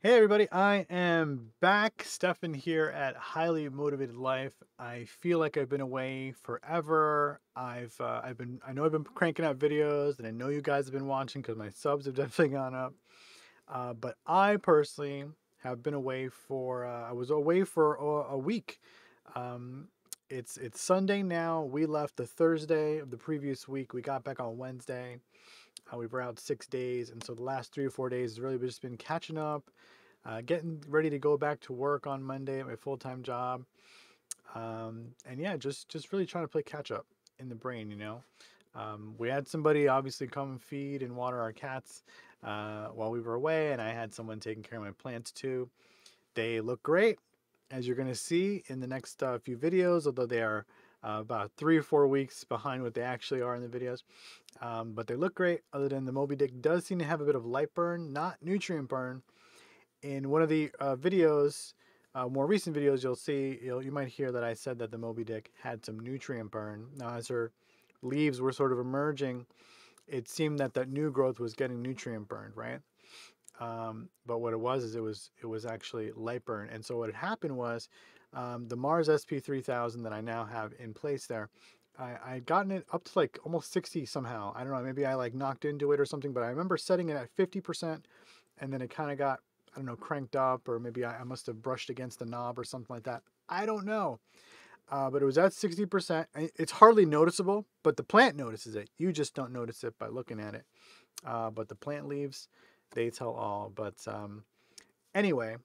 Hey everybody, I am back. Stefan here at Highly Motivated Life. I feel like I've been away forever. I know I've been cranking out videos, and I know you guys have been watching because my subs have definitely gone up. But I personally have been away for. I was away for a week. Um, it's Sunday now. We left the Thursday of the previous week. We got back on Wednesday. We were out 6 days, and so the last 3 or 4 days has really just been catching up, getting ready to go back to work on Monday at my full-time job. And yeah, just really trying to play catch up in the brain. We had somebody obviously come and feed and water our cats while we were away, and I had someone taking care of my plants too. They look great, as you're going to see in the next few videos, although they are about 3 or 4 weeks behind what they actually are in the videos. But they look great, other than the Moby Dick does seem to have a bit of light burn, not nutrient burn. In one of the videos, more recent videos, you might hear that I said that the Moby Dick had some nutrient burn. Now, as her leaves were sort of emerging, it seemed that that new growth was getting nutrient burned, right? But what it was is it was actually light burn. And so what had happened was the Mars SP 3000 that I now have in place there. I had gotten it up to like almost 60 somehow. I don't know, maybe I like knocked into it or something, but I remember setting it at 50%, and then it kind of got, I don't know, cranked up, or maybe I must have brushed against the knob or something like that. I don't know. But it was at 60%. It's hardly noticeable, but the plant notices it. You just don't notice it by looking at it. But the plant leaves, they tell all. But anyway,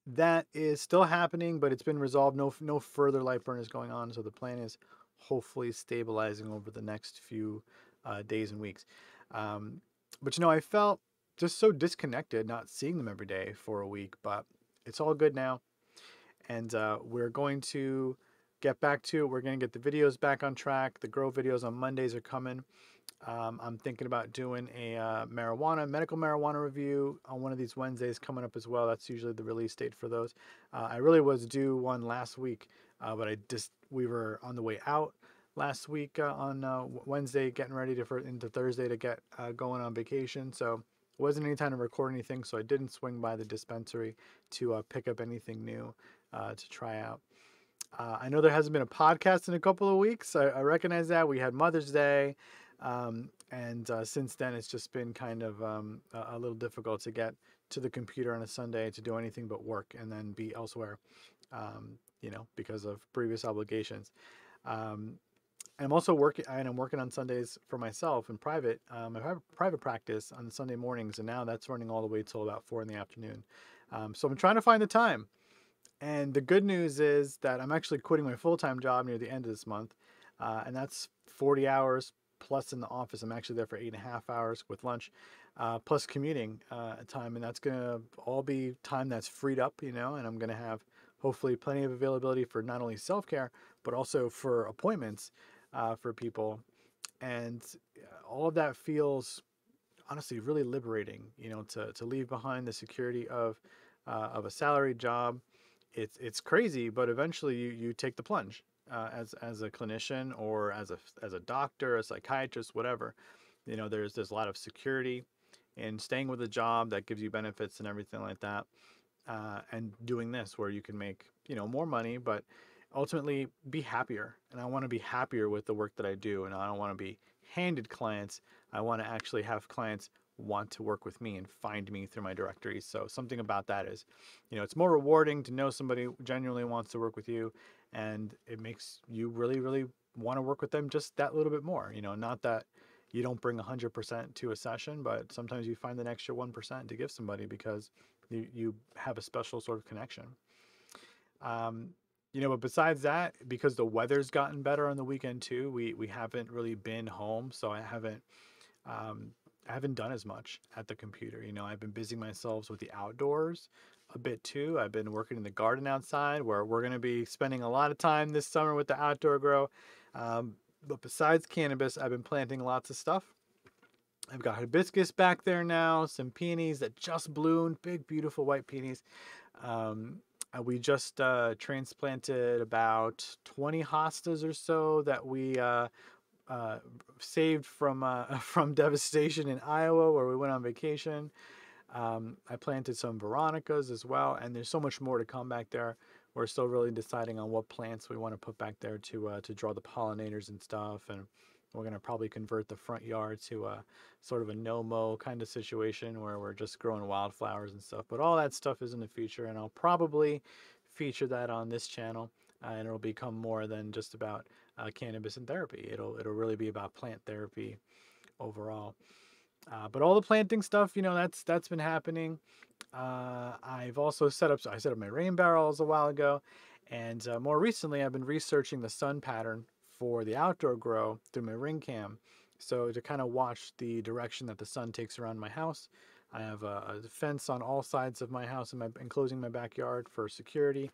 that is still happening, but it's been resolved. No further light burn is going on, so the plant is hopefully stabilizing over the next few days and weeks. Um, but I felt just so disconnected not seeing them every day for a week, but it's all good now, and we're going to get back to it. We're going to get the videos back on track. The grow videos on Mondays are coming. I'm thinking about doing a medical marijuana review on one of these Wednesdays coming up as well. That's usually the release date for those. I really was due one last week, but we were on the way out last week on Wednesday, getting ready into Thursday to get going on vacation. So it wasn't any time to record anything, so I didn't swing by the dispensary to pick up anything new to try out. I know there hasn't been a podcast in a couple of weeks. I recognize that. We had Mother's Day. And since then, it's just been kind of a little difficult to get to the computer on a Sunday to do anything but work and then be elsewhere, because of previous obligations. Um, and I'm also working, and I'm working on Sundays for myself in private. I have a private practice on Sunday mornings, and now that's running all the way till about 4 in the afternoon. So I'm trying to find the time. And the good news is that I'm actually quitting my full-time job near the end of this month, and that's 40 hours plus in the office. I'm actually there for 8.5 hours with lunch, plus commuting time, and that's gonna all be time that's freed up, and I'm gonna have hopefully plenty of availability for not only self-care but also for appointments for people, and all of that feels honestly really liberating. To leave behind the security of a salaried job. It's crazy, but eventually you take the plunge as a clinician or as a doctor, a psychiatrist, whatever. There's a lot of security in staying with a job that gives you benefits and everything like that, and doing this where you can make more money, but ultimately be happier. And I want to be happier with the work that I do, and I don't want to be handed clients. I want to actually have clients want to work with me and find me through my directories. So something about that is, it's more rewarding to know somebody genuinely wants to work with you, and it makes you really, really want to work with them just that little bit more. Not that you don't bring 100% to a session, but sometimes you find an extra 1% to give somebody because you have a special sort of connection. Um, but besides that, because the weather's gotten better on the weekend too, we haven't really been home, so I haven't done as much at the computer. I've been busying myself with the outdoors a bit too. I've been working in the garden outside, where we're going to be spending a lot of time this summer with the outdoor grow. But besides cannabis, I've been planting lots of stuff. I've got hibiscus back there now, some peonies that just bloomed, big, beautiful white peonies. Um, we just transplanted about 20 hostas or so that we uh, saved from from devastation in Iowa, where we went on vacation. I planted some Veronicas as well, and there's so much more to come back there. We're still really deciding on what plants we want to put back there to draw the pollinators and stuff, and we're gonna probably convert the front yard to a sort of a no-mow kind of situation where we're just growing wildflowers and stuff. But all that stuff is in the future, and I'll probably feature that on this channel, and it'll become more than just about cannabis and therapy. It'll really be about plant therapy overall. But all the planting stuff, that's been happening. I've also I set up my rain barrels a while ago, and more recently, I've been researching the sun pattern for the outdoor grow through my ring cam. So to kind of watch the direction that the sun takes around my house, I have a fence on all sides of my house and enclosing my backyard for security,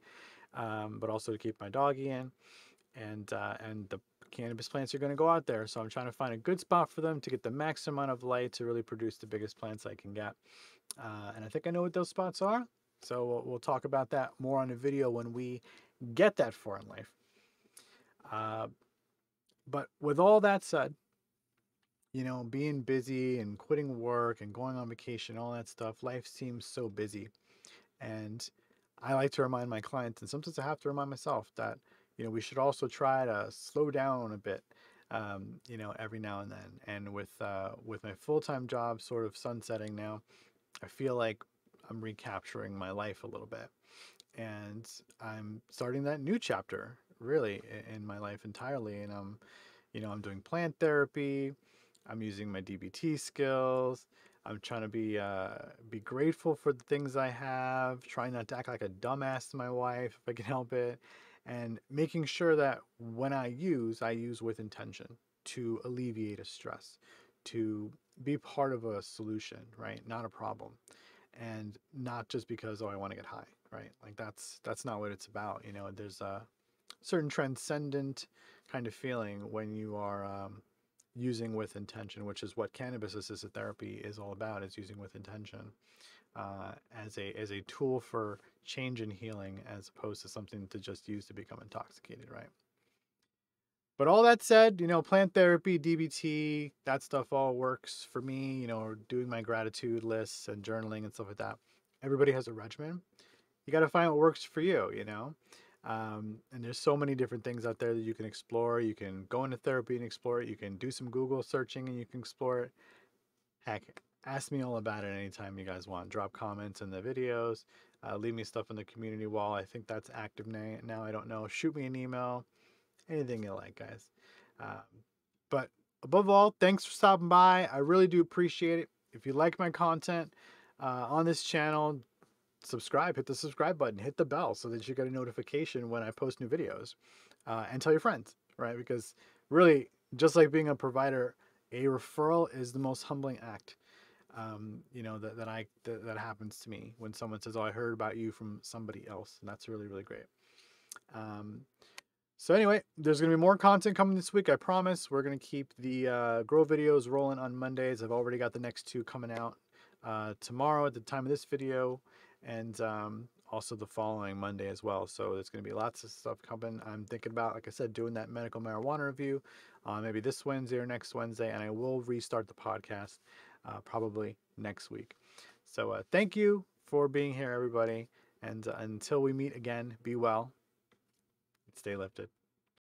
but also to keep my doggy in, and the cannabis plants are going to go out there. So I'm trying to find a good spot for them to get the max amount of light to really produce the biggest plants I can get. And I think I know what those spots are. So we'll talk about that more on a video when we get that far in life. But with all that said, being busy and quitting work and going on vacation, all that stuff, life seems so busy. And I like to remind my clients, and sometimes I have to remind myself that, we should also try to slow down a bit, every now and then. And with my full-time job sort of sunsetting now, I feel like I'm recapturing my life a little bit. And I'm starting that new chapter really in my life entirely. And I'm doing plant therapy. I'm using my DBT skills. I'm trying to be grateful for the things I have, trying not to act like a dumbass to my wife if I can help it, and making sure that when I use with intention to alleviate a stress, to be part of a solution, right? Not a problem. And not just because, oh, I want to get high, right? Like that's not what it's about. There's a certain transcendent kind of feeling when you are using with intention, which is what cannabis assisted therapy is all about, is using with intention as a tool for change and healing, as opposed to something to just use to become intoxicated, right? But all that said, plant therapy, DBT, that stuff all works for me, doing my gratitude lists and journaling and stuff like that. Everybody has a regimen. You got to find what works for you. And there's so many different things out there that you can explore. You can go into therapy and explore it. You can do some Google searching and you can explore it. Heck, ask me all about it anytime you guys want. Drop comments in the videos. Leave me stuff in the community wall. I think that's active now. I don't know. Shoot me an email. Anything you like, guys. Um, but above all, thanks for stopping by. I really do appreciate it. If you like my content on this channel, subscribe, hit the subscribe button, hit the bell so that you get a notification when I post new videos, and tell your friends, right? Because really, just like being a provider, a referral is the most humbling act. That happens to me when someone says, "Oh, I heard about you from somebody else," and that's really, really great. So anyway, there's going to be more content coming this week, I promise. We're going to keep the grow videos rolling on Mondays. I've already got the next two coming out tomorrow at the time of this video, and also the following Monday as well. So there's going to be lots of stuff coming. I'm thinking about, like I said, doing that medical marijuana review maybe this Wednesday or next Wednesday, and I will restart the podcast probably next week. So thank you for being here, everybody, and until we meet again, be well. Stay lifted.